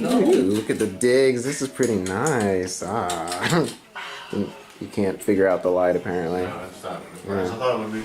Ooh, look at the digs. This is pretty nice. Ah, you can't figure out the light apparently. No, it's not as bright as I thought it would be.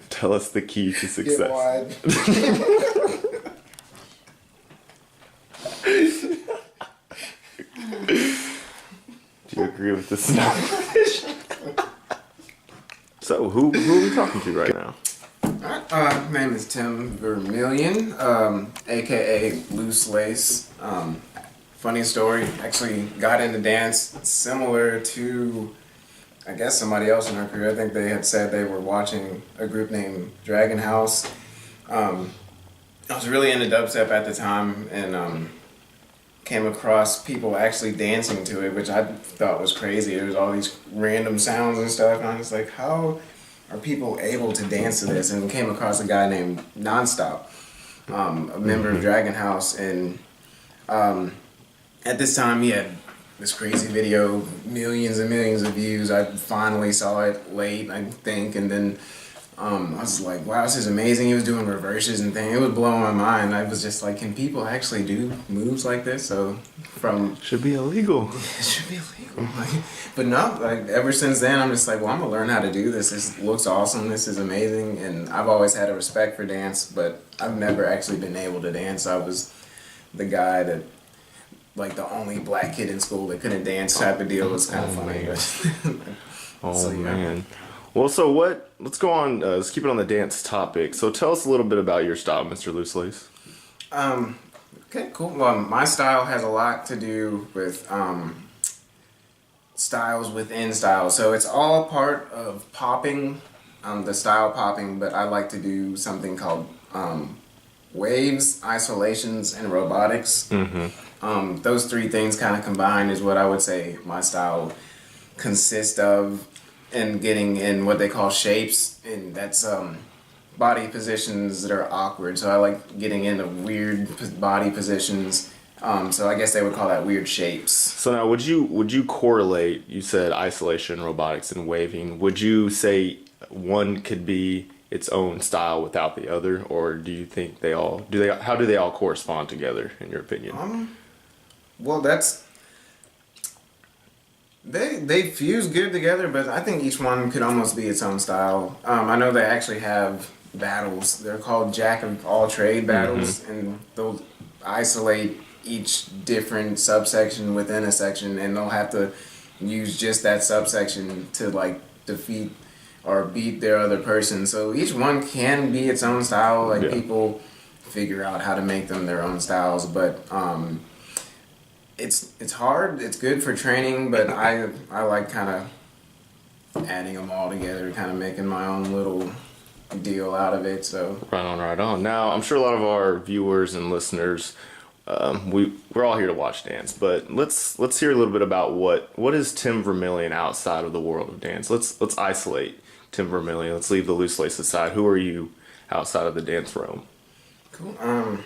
Tell us the key to Get success. wide. Do you agree with this knowledge? So, who are we talking to right now? My name is Tim Vermillion, aka LooseLace. Funny story, actually got into dance similar to, I guess, somebody else in our career. I think they had said they were watching a group named Dragon House. I was really into dubstep at the time and came across people actually dancing to it, which I thought was crazy. There was all these random sounds and stuff, and I was like, how are people able to dance to this? And came across a guy named Nonstop, a member of Dragon House, and at this time he had this crazy video, millions and millions of views. I finally saw it late, I think, and then I was like, wow, this is amazing. He was doing reverses and things. It was blowing my mind. I was just like, can people actually do moves like this? So Should be illegal. it should be illegal. But no, like ever since then, I'm just like, well, I'm gonna learn how to do this. This looks awesome. This is amazing. And I've always had a respect for dance, but I've never actually been able to dance. I was the guy that, like, the only black kid in school that couldn't dance type of deal. Was kind of funny. Oh, So, yeah. man. Well, so let's go on, let's keep it on the dance topic. So tell us a little bit about your style, Mr. LooseLace. Okay, cool. Well, my style has a lot to do with styles within styles. So it's all part of popping, the style popping, but I like to do something called waves, isolations, and robotics. Those three things kind of combined is what I would say my style consists of, and getting in what they call shapes, and that's body positions that are awkward. So I like getting into weird body positions. So I guess they would call that weird shapes. So now, would you correlate? You said isolation, robotics, and waving. Would you say one could be its own style without the other, or do you think how do they all correspond together in your opinion? Well, they fuse good together, but I think each one could almost be its own style. I know they actually have battles. They're called Jack of all trade battles, and they'll isolate each different subsection within a section, and they'll have to use just that subsection to, like, defeat or beat their other person. So each one can be its own style. Like, people figure out how to make them their own styles, but it's hard. It's good for training, but I like kind of adding them all together, kind of making my own little deal out of it. So Right on, right on. Now, I'm sure a lot of our viewers and listeners, we're all here to watch dance, but let's hear a little bit about what is Tim Vermillion outside of the world of dance. Let's isolate Tim Vermillion. Let's leave the LooseLace aside. Who are you outside of the dance realm? cool.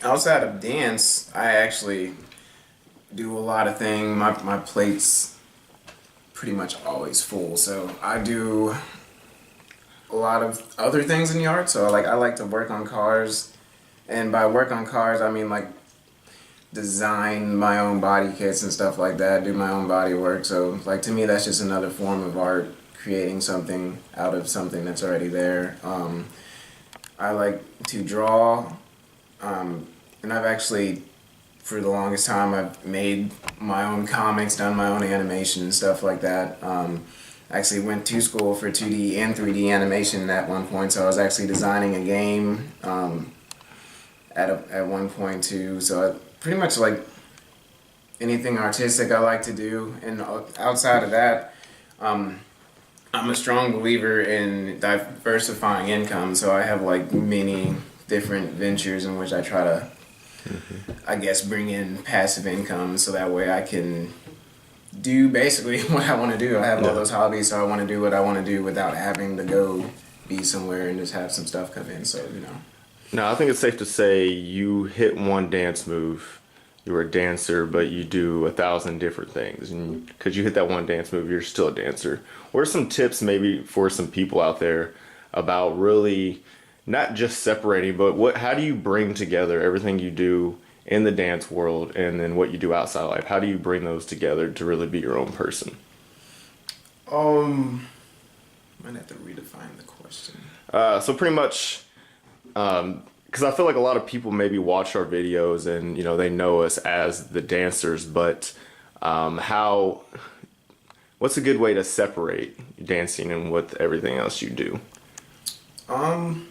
Outside of dance, I actually do a lot of things. My plate's pretty much always full, so I do a lot of other things in the art. So I like to work on cars, and by work on cars I mean like design my own body kits and stuff like that, do my own body work. So like, to me, that's just another form of art, creating something out of something that's already there. I like to draw, and I've actually, for the longest time, I've made my own comics, done my own animation and stuff like that. I actually went to school for 2D and 3D animation at one point, so I was actually designing a game at one point too. So I pretty much like anything artistic I like to do. And outside of that, I'm a strong believer in diversifying income, so I have like many different ventures in which I try to, I guess, bring in passive income, so that way I can do basically what I want to do. I have all those hobbies, so I want to do what I want to do without having to go be somewhere and just have some stuff come in. So, you know. Now, I think it's safe to say you hit one dance move you're a dancer, but you do 1,000 different things, and because you hit that one dance move, you're still a dancer. What are some tips maybe for some people out there about really not just separating, but how do you bring together everything you do in the dance world and then what you do outside of life? How do you bring those together to really be your own person? Might have to redefine the question. So pretty much, because I feel like a lot of people maybe watch our videos and they know us as the dancers, but what's a good way to separate dancing and with everything else you do? Well,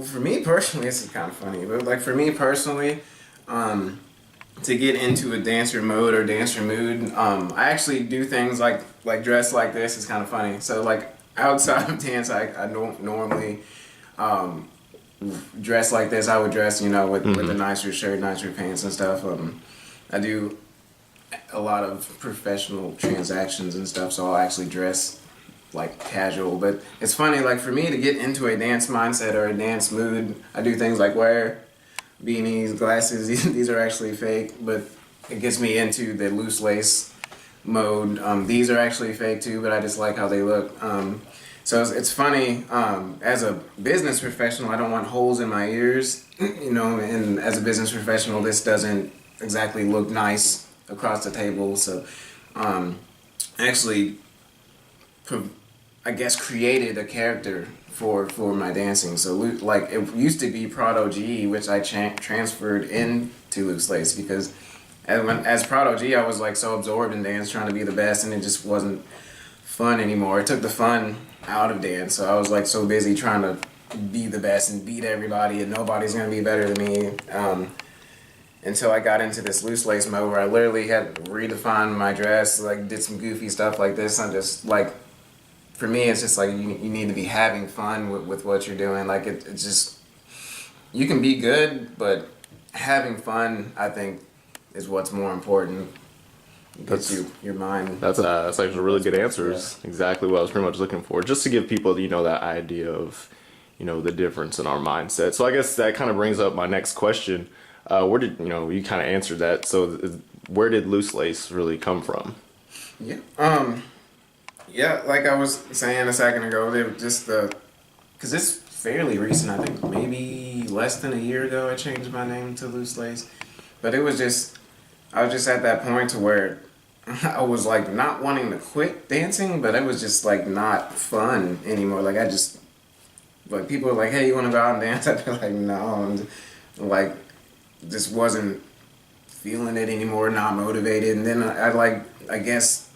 for me personally, this is kind of funny, but like for me personally, to get into a dancer mode or dancer mood, I actually do things like dress like this. Is kind of funny. So like outside of dance, I don't normally dress like this. I would dress, with a nicer shirt, nicer pants and stuff. I do a lot of professional transactions and stuff, so I'll actually dress like casual. But it's funny, like for me to get into a dance mindset or a dance mood, I do things like wear beanies, glasses. These are actually fake, but it gets me into the loose lace mode. These are actually fake too, but I just like how they look. So it's funny, as a business professional, I don't want holes in my ears, and as a business professional, this doesn't exactly look nice across the table. So actually, I guess, created a character for my dancing. So like it used to be Prado G, which I transferred into LooseLace because as Prado G, I was like so absorbed in dance, trying to be the best, and it just wasn't fun anymore. It took the fun out of dance. So I was like so busy trying to be the best and beat everybody, and nobody's gonna be better than me. Until I got into this LooseLace mode where I literally had to redefine my dress, like did some goofy stuff like this. I'm just like, for me, it's just like you need to be having fun with what you're doing. Like it's just, you can be good, but having fun, I think, is what's more important. Gets your mind. That's actually really good answers. Yeah. Exactly what I was pretty much looking for. Just to give people, that idea of, the difference in our mindset. So I guess that kind of brings up my next question. Where did, you kind of answered that. So where did LooseLace really come from? Yeah. Yeah, like I was saying a second ago, they were just because it's fairly recent. I think maybe less than a year ago I changed my name to LooseLace. But I was just at that point to where I was like not wanting to quit dancing, but it was just like not fun anymore. Like I just, like people were like, hey, you want to go out and dance? I'd be like, no. And like just wasn't feeling it anymore, not motivated. And then I guess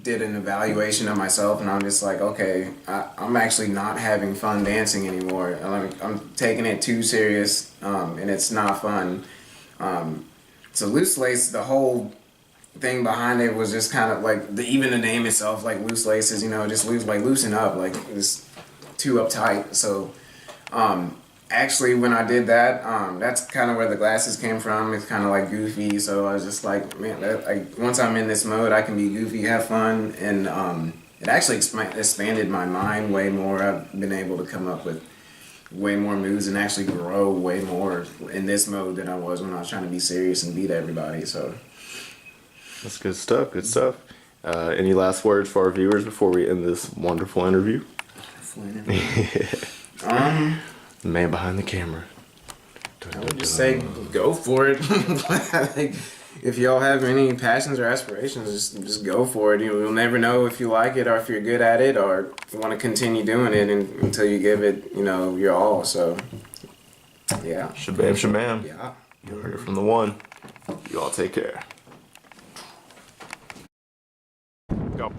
did an evaluation of myself, and I'm just like, okay, I'm actually not having fun dancing anymore. I'm taking it too serious, and it's not fun. So LooseLace, the whole thing behind it was just kind of like even the name itself, like LooseLace is, just loosen up, like it's too uptight. So actually, when I did that, that's kind of where the glasses came from. It's kind of like goofy, so I was just like, man, once I'm in this mode, I can be goofy, have fun, and it actually expanded my mind way more. I've been able to come up with way more moves and actually grow way more in this mode than I was when I was trying to be serious and beat everybody. So that's good stuff. Good stuff. Any last words for our viewers before we end this wonderful interview? The man behind the camera. I would just say go for it. Like, if y'all have any passions or aspirations, just go for it. You'll never know if you like it or if you're good at it or if you want to continue doing it until you give it, your all. So, yeah. Shabam, shabam. Yeah. You heard it from the one. You all take care. Go.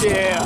Yeah.